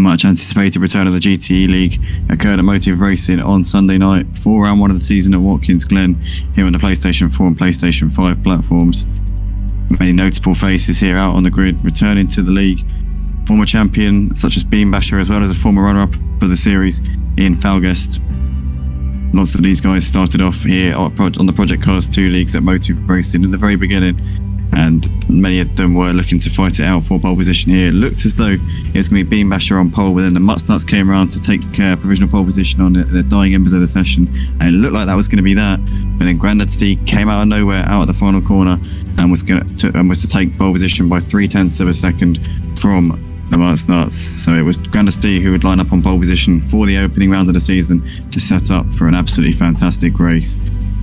much anticipated return of the GTE League occurred at Motive Racing on Sunday night for round one of the season at Watkins Glen here on the PlayStation 4 and PlayStation 5 platforms. Many notable faces here out on the grid returning to the league. Former champion such as Beam Basher, as well as a former runner-up of the series, Ian Falguest. Lots of these guys started off here on the Project Cars 2 leagues at Motive Racing in the very beginning, and many of them were looking to fight it out for pole position here. It looked as though it was going to be Beam Basher on pole, but then the Mutsnuts came around to take provisional pole position on the dying embers of the session, and it looked like that was going to be that. But then Grandad Steve came out of nowhere, out at the final corner, and was to take pole position by 0.3 of a second from the Mutsnuts. So it was Grandad Steve who would line up on pole position for the opening round of the season to set up for an absolutely fantastic race.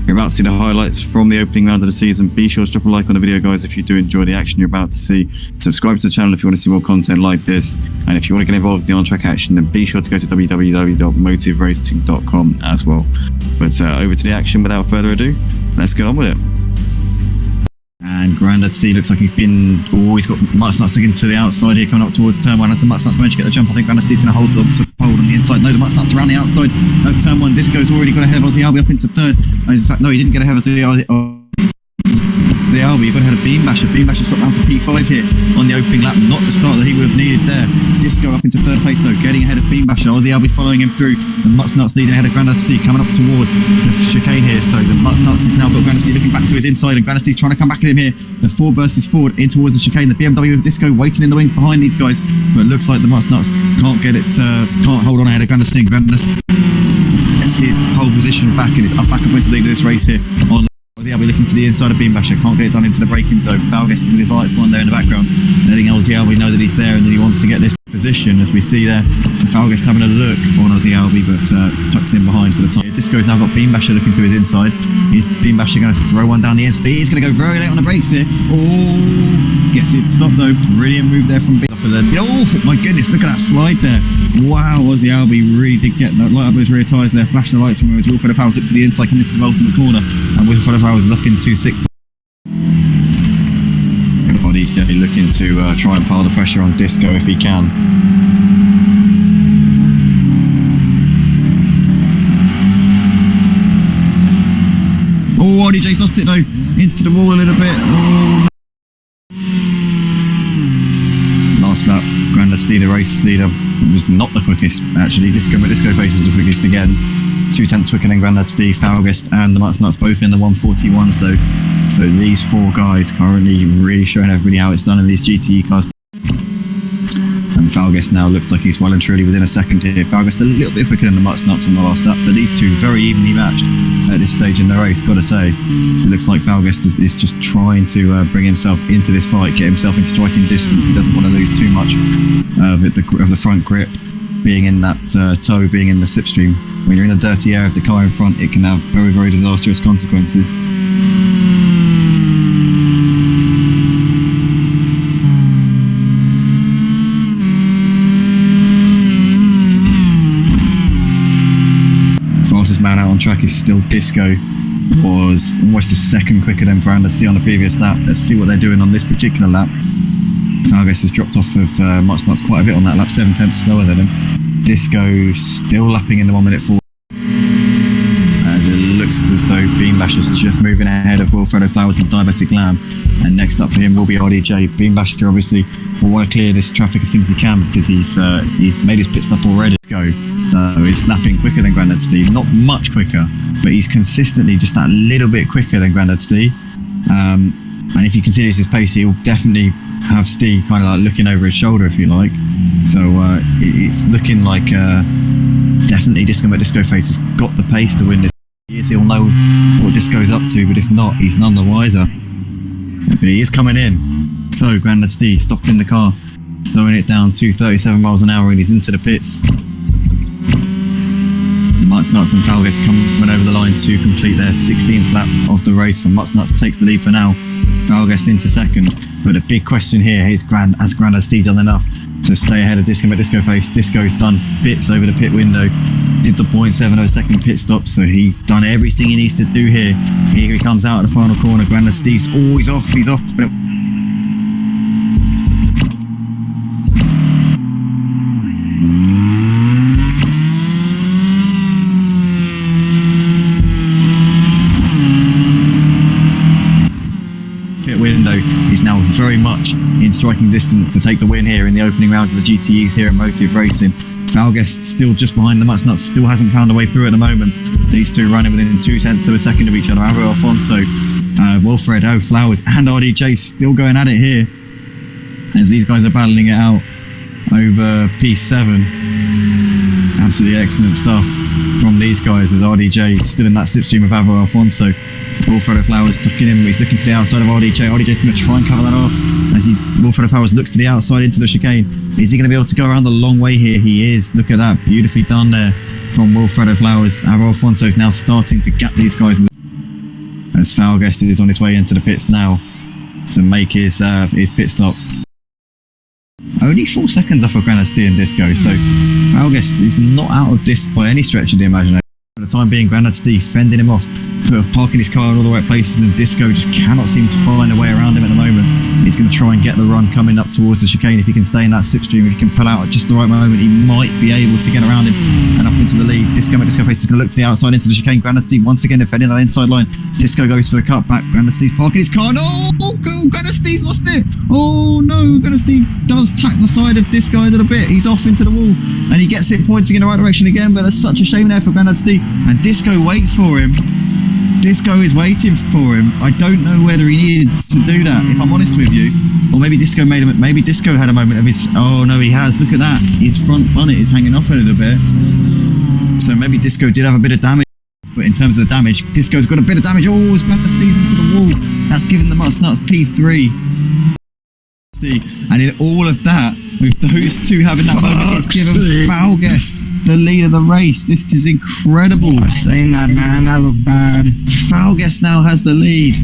You're about to see the highlights from the opening round of the season. Be sure to drop a like on the video, guys, if you do enjoy the action you're about to see. Subscribe to the channel if you want to see more content like this. And if you want to get involved in the on-track action, then be sure to go to www.motiveracing.com as well. But over to the action without further ado. Let's get on with it. And Grandad Steve looks like he's got Mutsnuts sticking to the outside here, coming up towards turn one. As the Mutsnuts manage to get the jump, I think Grandad Steve's going to hold on to pole on the inside. No, the Mutsnuts around the outside of turn one. Disco's already got ahead of Aussie Albi up into third. In fact, no, he didn't get ahead of Aussie Albi. He got ahead of Beam Basher. Beam Basher's dropped down to P5 here on the opening lap. Not the start that he would have needed there. Disco up into third place though, getting ahead of Beam Basher. Aussie Albi following him through. The Mutsnuts leading ahead of Grandad Steve, coming up towards the chicane here. So the Mutsnuts has now got Grandad Steve looking back to his inside, and Grandad Steve's trying to come back at him here. The Ford versus Ford in towards the chicane. The BMW with Disco waiting in the wings behind these guys, but it looks like the Mutsnuts can't hold on ahead of Grandad Steve. Grandad Steve gets his pole position back and is back up into the lead of this race here on. Aussie Albi looking to the inside of Beam Basher, can't get it done into the braking zone. Falguest with his lights on there in the background, letting Aussie Albi know that he's there and that he wants to get this position, as we see there. Falguest having a look on Aussie Albi, but tucked in behind for the time. Disco's now got Beam Basher looking to his inside. Is Beam Basher going to throw one down the end? He's going to go very late on the brakes here. Oh, gets it stopped though. Brilliant move there from Beam. Oh my goodness, look at that slide there. Wow, Aussie Albi really did get that light up his rear tyres there, flashing the lights from him as Wilfredo Fowles looks to the inside, coming into the ultimate corner, and Wilfredo Fowles is up into sixth. DJ looking to try and pile the pressure on Disco if he can. Oh, RDJ's lost it though, into the wall a little bit. Oh, no. Last lap, Grandad Steve, the race leader, was not the quickest actually. Disco Face was the quickest again. 0.2 quicker than Grandad Steve, Falguest and the Mutsnuts both in the 141s though. So these four guys currently really showing everybody how it's done in these GTE cars. And Falguest now looks like he's well and truly within a second here. Falguest a little bit quicker than the Mutsnuts on the last lap, but these two very evenly matched at this stage in the race, gotta say. It looks like Falguest is just trying to bring himself into this fight, get himself in striking distance. He doesn't want to lose too much of the front grip, being in that toe, being in the slipstream. When you're in the dirty air of the car in front, it can have very, very disastrous consequences. Fastest man out on track is still Disco. Was almost a second quicker than Grandad Steve on the previous lap. Let's see what they're doing on this particular lap. Falguest has dropped off of Mutsnuts quite a bit on that lap, 0.7 slower than him. Disco still lapping in the 1 minute 4. As it looks as though Beam Basher's just moving ahead of Wilfredo Flowers and Diabetic Lamb. And next up for him will be RDJ. Beam Basher obviously will want to clear this traffic as soon as he can, because he's made his pit stop already. He's lapping quicker than Grandad Steve, not much quicker, but he's consistently just that little bit quicker than Grandad Steve. And if he continues his pace, he'll definitely have Steve kind of like looking over his shoulder, if you like. So it's looking like definitely Disco Face has got the pace to win this. He'll know what Disco's up to, but if not, he's none the wiser. But he is coming in. So Grandad Steve stopped in the car, slowing it down to 37 miles an hour, and he's into the pits. Mutsnuts and Falguest coming over the line to complete their 16th lap of the race, and Mutsnuts takes the lead for now. Falguest into second, but the big question here is has Grandad Steve done enough to stay ahead of Disco Face? Disco's done bits over the pit window, did the 0.7 of a second pit stop, so he's done everything he needs to do here. Here he comes out of the final corner. Grandad Steve's he's off, but striking distance to take the win here in the opening round of the GTEs here at Motive Racing. Falguest still just behind the Muttnuts, still hasn't found a way through at the moment. These two running within 0.2 of a second of each other. Avo Alfonso, Wilfredo, Flowers and RDJ still going at it here as these guys are battling it out over P7. Absolutely excellent stuff from these guys as RDJ still in that slipstream of Avo Alfonso. Wilfredo Flowers tucking him, he's looking to the outside of RDJ. RDJ's going to try and cover that off as Wilfredo Flowers looks to the outside into the chicane. Is he going to be able to go around the long way here? He is. Look at that, beautifully done there from Wilfredo Flowers. Avo Alfonso is now starting to gap these guys as Falguest is on his way into the pits now to make his pit stop. Only 4 seconds off of Granadstein and Disco, so Falguest is not out of this by any stretch of the imagination. For the time being, Granadstein fending him off, parking his car in all the right places, and Disco just cannot seem to find a way around him at the moment. He's going to try and get the run coming up towards the chicane. If he can stay in that slipstream, if he can pull out at just the right moment, he might be able to get around him and up into the lead. Disco Face is going to look to the outside into the chicane. Granadstein once again defending that inside line. Disco goes for the cutback. Granadstein's parking his car. No! Granadstein's lost it! Oh no! Granadstein does tack the side of Disco a little bit. He's off into the wall and he gets it pointing in the right direction again, but that's such a shame there for Granadstein. And Disco waits for him. Disco is waiting for him. I don't know whether he needed to do that, if I'm honest with you. Or maybe Disco maybe Disco had a moment of his... Oh no, he has. Look at that. His front bonnet is hanging off a little bit. So maybe Disco did have a bit of damage. But in terms of the damage, Disco's got a bit of damage. Oh, his Granadstein's into the wall. That's given the Muttnuts P3. And in all of that, with those two having that moment, it's given Falguest the lead of the race. This is incredible. Saying that, man, that looked bad. Falguest now has the lead,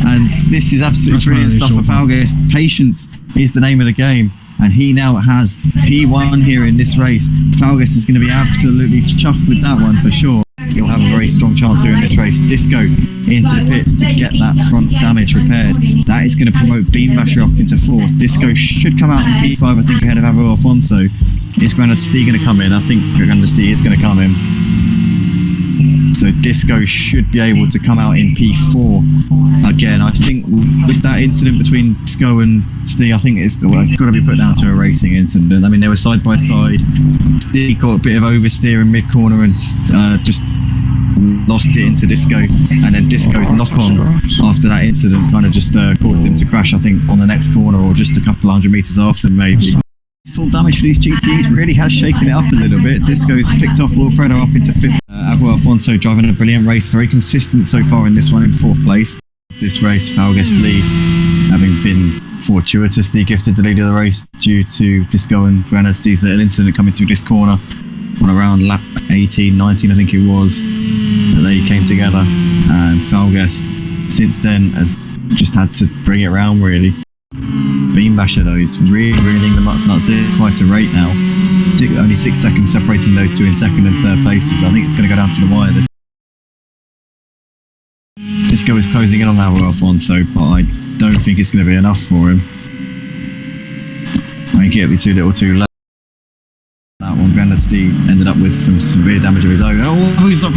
and this is absolutely brilliant stuff for Falguest. Patience is the name of the game, and he now has P1 here in this race. Falguest is going to be absolutely chuffed with that one for sure. He'll have a very strong chance here in this race. Disco into the pits to get that front damage repaired. That is going to promote Beambasher up into 4th. Disco should come out in P5, I think, ahead of Avo Alfonso. Is Granadstein going to come in? I think Granadstein is going to come in. So Disco should be able to come out in P4. Again, I think with that incident between Disco and Steve, I think it's got to be put down to a racing incident. I mean, they were side by side. Steve got a bit of oversteer in mid-corner and just lost it into Disco, and then Disco's knock-on after that incident kind of just caused him to crash, I think, on the next corner or just a couple hundred metres after, maybe. Full damage for these GTEs really has shaken it up a little bit. Disco's picked off Wilfredo up into 5th. Avo Alfonso driving a brilliant race, very consistent so far in this one, in 4th place. This race, Falguest leads, having been fortuitously gifted the lead of the race due to Disco and Granadstein's little incident coming through this corner on around lap 18, 19 I think it was, that they came together, and Falguest since then has just had to bring it around really. Beambasher though is really reeling the Muttnuts in quite a rate now. Only 6 seconds separating those two in 2nd and 3rd places. I think it's going to go down to the wire. Disco is closing in on Avo Alfonso, but I don't think it's going to be enough for him. I think it'll be too little too late. That one, Granadstein ended up with some severe damage of his own. Oh, he's not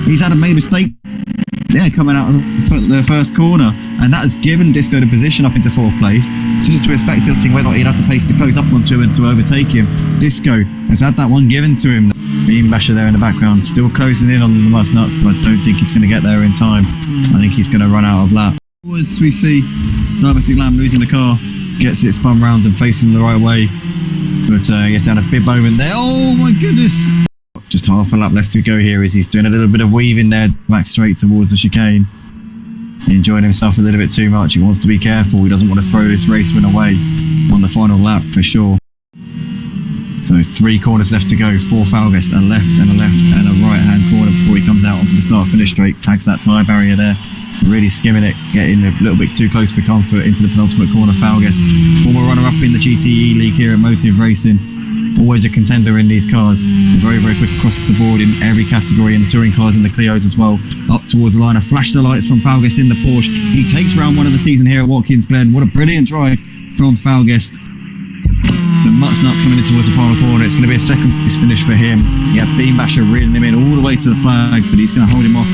he's had a made mistake. Yeah, coming out of the first corner, and that has given Disco the position up into 4th place. So just we're speculating whether he'd have the pace to close up onto him and to overtake him. Disco has had that one given to him. Beambasher there in the background, still closing in on the Muttnuts, but I don't think he's going to get there in time. I think he's going to run out of lap. As we see, Diabetic Lamb losing the car, gets it spun round and facing the right way, but he had a big moment there. Oh my goodness! Just half a lap left to go here as he's doing a little bit of weaving there back straight towards the chicane. He enjoyed himself a little bit too much. He wants to be careful. He doesn't want to throw this race win away on the final lap for sure. So 3 corners left to go for Falguest, a left and a right hand corner before he comes out onto the start finish straight, tags that tyre barrier there, really skimming it, getting a little bit too close for comfort into the penultimate corner. Falguest, former runner up in the GTE league here at Motive Racing, always a contender in these cars, very quick across the board in every category, in the touring cars and the Clios as well. Up towards the line, a flash the lights from Falguest in the Porsche. He takes round 1 of the season here at Watkins Glen. What a brilliant drive from Falguest. The Muttnuts coming in towards the final corner. It's going to be a 2nd place finish for him. He had Beambasher reeling him in all the way to the flag, but he's going to hold him off